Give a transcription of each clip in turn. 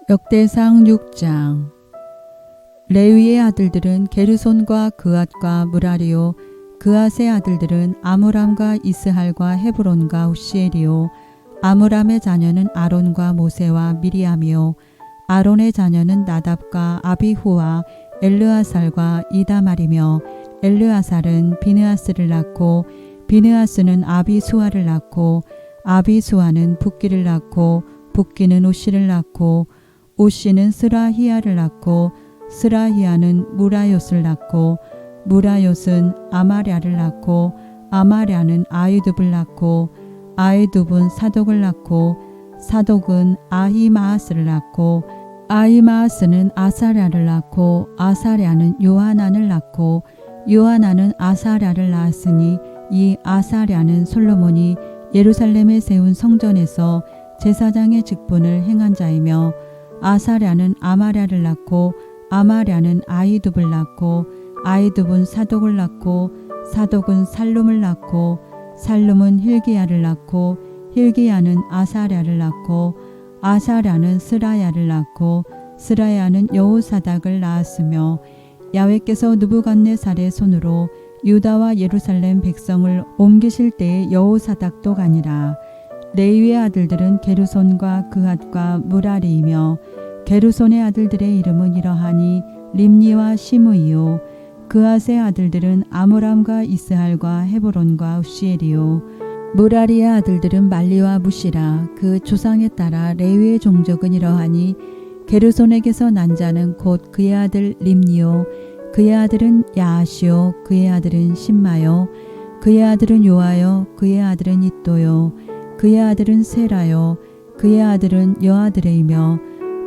역대상 6장. 레위의 아들들은 게르손과 그앗과 무라리요, 그앗의 아들들은 아므람과 이스할과 헤브론과 우시엘이요, 아므람의 자녀는 아론과 모세와 미리암이요, 아론의 자녀는 나답과 아비후와 엘르아살과 이다말이며, 엘르아살은 비느하스를 낳고 비느하스는 아비수아를 낳고 아비수아는 붓기를 낳고 붓기는 우시를 낳고 우시는 스라히야를 낳고 스라히야는 무라요스를 낳고 무라요스는 아마랴를 낳고 아마랴는 아이둡을 낳고 아이둡은 사독을 낳고 사독은 아히마아스를 낳고 아히마아스는 아사랴를 낳고 아사랴는 요하난을 낳고 요하난은 아사랴를 낳았으니 이 아사랴는 솔로몬이 예루살렘에 세운 성전에서 제사장의 직분을 행한 자이며 아사랴는 아마랴를 낳고 아마랴는 아이둡을 낳고 아이둡은 사독을 낳고 사독은 살룸을 낳고 살룸은 hil기야를 낳고 hil기야는 아사랴를 낳고 아사랴는 스라야를 낳고 스라야는 여호사닥을 낳았으며 야훼께서 느부갓네살의 손으로 유다와 예루살렘 백성을 옮기실 때에 여호사닥도 가니라. 레위의 아들들은 게르손과 그앗과 무라리이며 게르손의 아들들의 이름은 이러하니 림니와 시므이요, 그앗의 아들들은 아므람과 이스할과 헤브론과 우시엘이요, 무라리의 아들들은 말리와 무시라. 그 조상에 따라 레위의 종족은 이러하니 게르손에게서 난 자는 곧 그의 아들 림니요, 그의 아들은 야하시요, 그의 아들은 심마요, 그의 아들은 요아요, 그의 아들은 이또요, 그의 아들은 세라요, 그의 아들은 여아드레이며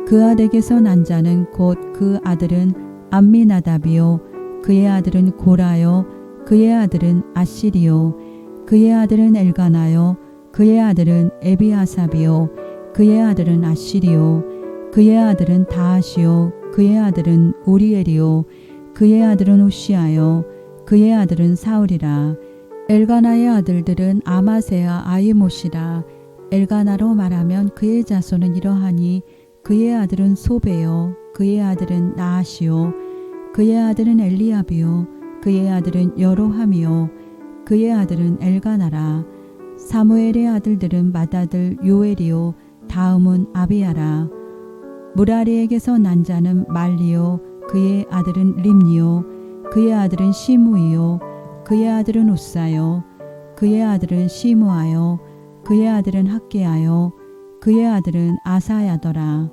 그앗에게서 난 자는 곧 그 아들은 암미나답이요, 그의 아들은 고라요, 그의 아들은 아시리요, 그의 아들은 엘가나요, 그의 아들은 에비아삽이요, 그의 아들은 아시리요, 그의 아들은 다하시요, 그의 아들은 우리엘이요, 그의 아들은 우시아요, 그의 아들은 사울이라. 엘가나의 아들들은 아마세와 아이못이라. 엘가나로 말하면 그의 자손은 이러하니 그의 아들은 소베요, 그의 아들은 나하시요, 그의 아들은 엘리압이요, 그의 아들은 여로함이요, 그의 아들은 엘가나라. 사무엘의 아들들은 맏아들 요엘이요, 다음은 아비야라. 무라리에게서 난 자는 말리요, 그의 아들은 림니요, 그의 아들은 시므이요, 그의 아들은 우사요, 그의 아들은 시므아요, 그의 아들은 학게아요, 그의 아들은 아사야더라.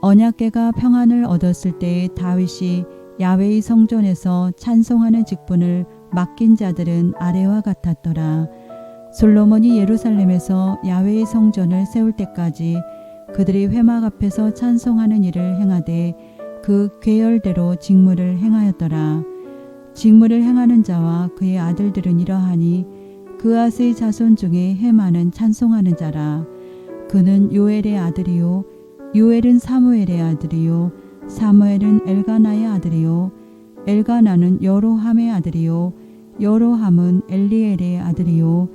언약궤가 평안을 얻었을 때에 다윗이 야훼의 성전에서 찬송하는 직분을 맡긴 자들은 아래와 같았더라. 솔로몬이 예루살렘에서 야훼의 성전을 세울 때까지 그들이 회막 앞에서 찬송하는 일을 행하되 그 궤열대로 직무를 행하였더라. 직무를 행하는 자와 그의 아들들은 이러하니 그앗의 자손 중에 헤만은 찬송하는 자라. 그는 요엘의 아들이요, 요엘은 사무엘의 아들이요, 사무엘은 엘가나의 아들이요, 엘가나는 여로함의 아들이요, 여로함은 엘리엘의 아들이요,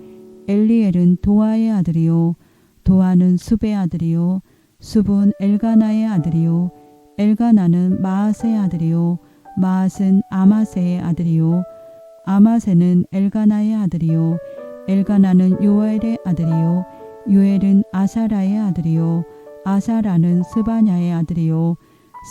엘리엘은 도아의 아들이요, 도아는 숲의 아들이요, 숲은 엘가나의 아들이요, 엘가나는 마앗의 아들이요, 마앗은 아마세의 아들이요, 아마세는 엘가나의 아들이요, 엘가나는 요엘의 아들이요, 요엘은 아사라의 아들이요, 아사라는 스바냐의 아들이요,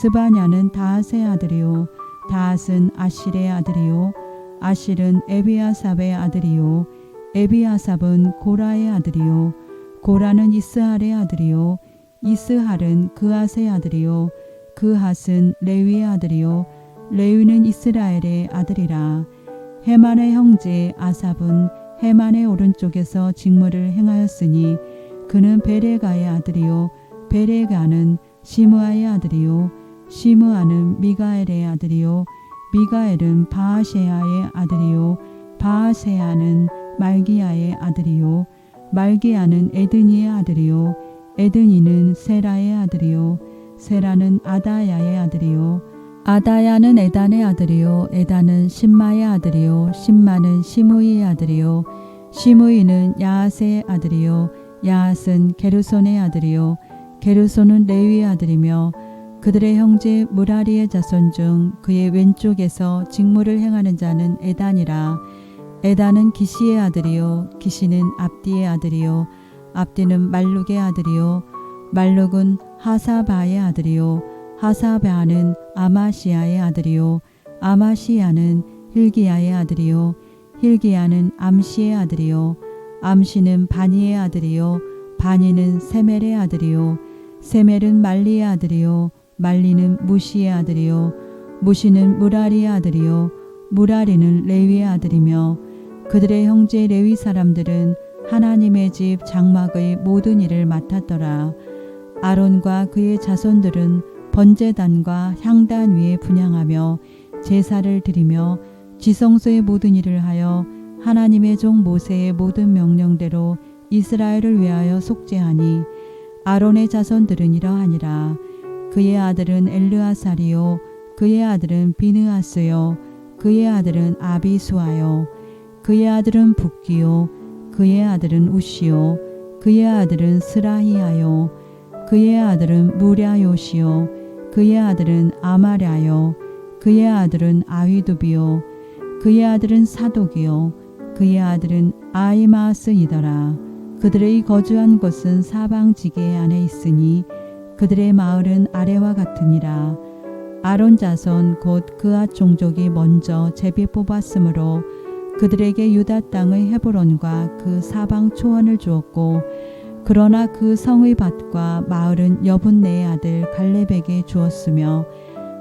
스바냐는 다핫의 아들이요, 다핫은 아실의 아들이요, 아실은 에비아삽의 아들이요, 에비아삽은 고라의 아들이요, 고라는 이스할의 아들이요, 이스할은 그앗의 아들이요, 그앗은 레위의 아들이요, 레위는 이스라엘의 아들이라. 헤만의 형제 아삽은 헤만의 오른쪽에서 직무를 행하였으니 그는 베레가의 아들이요, 베레가는 시므아의 아들이요, 시므아는 미가엘의 아들이요, 미가엘은 바하세아의 아들이요, 바하세아는 말기야의 아들이요, 말기야는 에드니의 아들이요, 에드니는 세라의 아들이요, 세라는 아다야의 아들이요, 아다야는 에단의 아들이요, 에단은 심마의 아들이요, 심마는 시므이의 아들이요, 시므이는 야앗의 아들이요, 야앗은 게르손의 아들이요, 게르손은 레위의 아들이며 그들의 형제 무라리의 자손 중 그의 왼쪽에서 직무를 행하는 자는 에단이라. 에단은 기시의 아들이요 기시는 압디의 아들이요 압디는 말룩의 아들이요 말룩은 하사바의 아들이요 하사바는 아마시아의 아들이요 아마시아는 힐기야의 아들이요 힐기야는 암시의 아들이요 암시는 바니의 아들이요 바니는 세멜의 아들이요 세멜은 말리의 아들이요 말리는 무시의 아들이요 무시는 무라리의 아들이요 무라리는 레위의 아들이며 그들의 형제 레위 사람들은 하나님의 집 장막의 모든 일을 맡았더라. 아론과 그의 자손들은 번제단과 향단 위에 분향하며 제사를 드리며 지성소의 모든 일을 하여 하나님의 종 모세의 모든 명령대로 이스라엘을 위하여 속죄하니 아론의 자손들은 이러하니라. 그의 아들은 엘르아살이요 그의 아들은 비느하스요 그의 아들은 아비수아요 그의 아들은 붓기요 그의 아들은 우시요 그의 아들은 스라히야요 그의 아들은 무랴요시요 그의 아들은 아마랴요 그의 아들은 아휘두비요 그의 아들은 사독이요 그의 아들은 아이마스이더라. 그들의 거주한 곳은 사방 지계 안에 있으니 그들의 마을은 아래와 같으니라. 아론 자손 곧 그앗 종족이 먼저 제비 뽑았으므로 그들에게 유다 땅의 헤브론과 그 사방 초원을 주었고 그러나 그 성의 밭과 마을은 여분네의 아들 갈렙에게 주었으며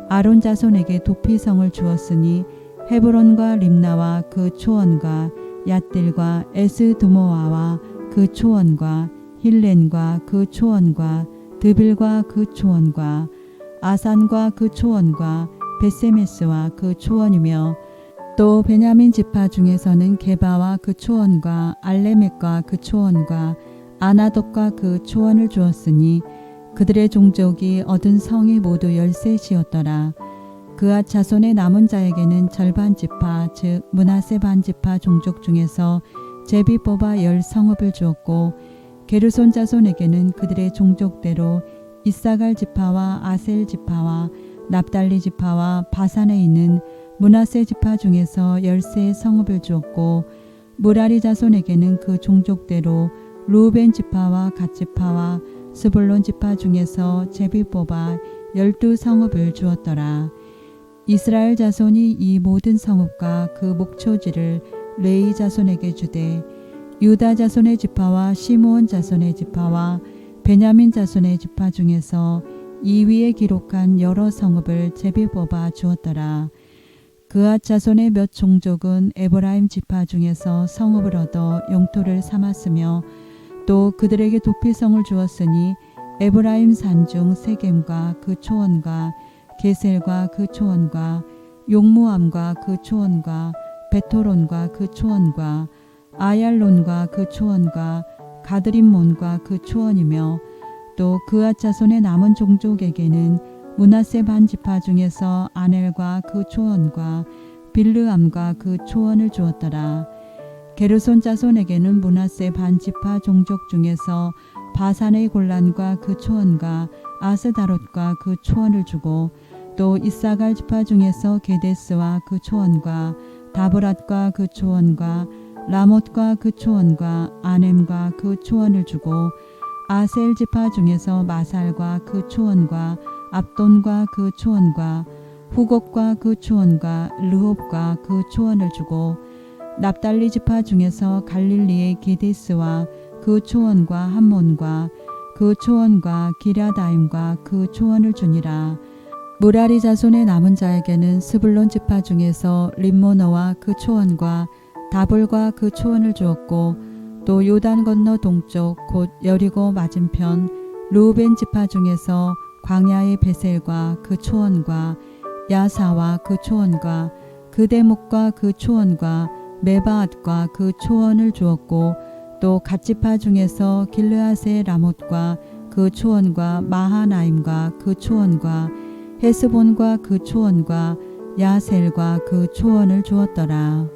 아론 자손에게 도피성을 주었으니 헤브론과 림나와 그 초원과 얏딜과 에스두모아와 그 초원과 힐렌과 그 초원과 드빌과 그 초원과 아산과 그 초원과 베세메스와 그 초원이며 또 베냐민 지파 중에서는 게바와 그 초원과 알레멕과 그 초원과 아나돗과 그 초원을 주었으니 그들의 종족이 얻은 성이 모두 13이었더라. 그앗 자손의 남은 자에게는 절반 지파 즉 므낫세 반 지파 종족 중에서 제비 뽑아 10성읍을 주었고 게르손 자손에게는 그들의 종족대로 이사갈 지파와 아셀 지파와 납달리 지파와 바산에 있는 므낫세 지파 중에서 13의 성읍을 주었고 무라리 자손에게는 그 종족대로 루벤 지파와 갓 지파와 스불론 지파 중에서 제비 뽑아 12성읍을 주었더라. 이스라엘 자손이 이 모든 성읍과 그 목초지를 레위 자손에게 주되 유다 자손의 지파와 시므온 자손의 지파와 베냐민 자손의 지파 중에서 이 위에 기록한 여러 성읍을 제비 뽑아 주었더라. 그앗 자손의 몇 종족은 에브라임 지파 중에서 성읍을 얻어 영토를 삼았으며 또 그들에게 도피성을 주었으니 에브라임 산중 세겜과 그 초원과 게셀과 그 초원과 용무암과 그 초원과 베토론과 그 초원과 아얄론과 그 초원과 가드림몬과 그 초원이며 또 그앗 자손의 남은 종족에게는 므낫세 반 지파 중에서 아넬과 그 초원과 빌르암과 그 초원을 주었더라. 게르손 자손에게는 므낫세 반 지파 종족 중에서 바산의 골란과 그 초원과 아스다롯과 그 초원을 주고 또 이사갈 지파 중에서 게데스와 그 초원과 다브랏과 그 초원과 라못과 그 초원과 아넴과 그 초원을 주고 아셀 지파 중에서 마살과 그 초원과 압돈과 그 초원과 후곡과 그 초원과 르홉과 그 초원을 주고 납달리 지파 중에서 갈릴리의 게데스와 그 초원과 함몬과 그 초원과 기랴다임과 그 초원을 주니라. 무라리 자손의 남은 자에게는 스불론 지파 중에서 림모너와 그 초원과 다볼과 그 초원을 주었고 또 요단 건너 동쪽 곧 여리고 맞은편 르우벤 지파 중에서 광야의 베셀과 그 초원과 야사와 그 초원과 그대목과 그 초원과 메바앗과 그 초원을 주었고 또 갓 지파 중에서 길르앗의 라못과 그 초원과 마하나임과 그 초원과 헤스본과 그 초원과 야셀과 그 초원을 주었더라.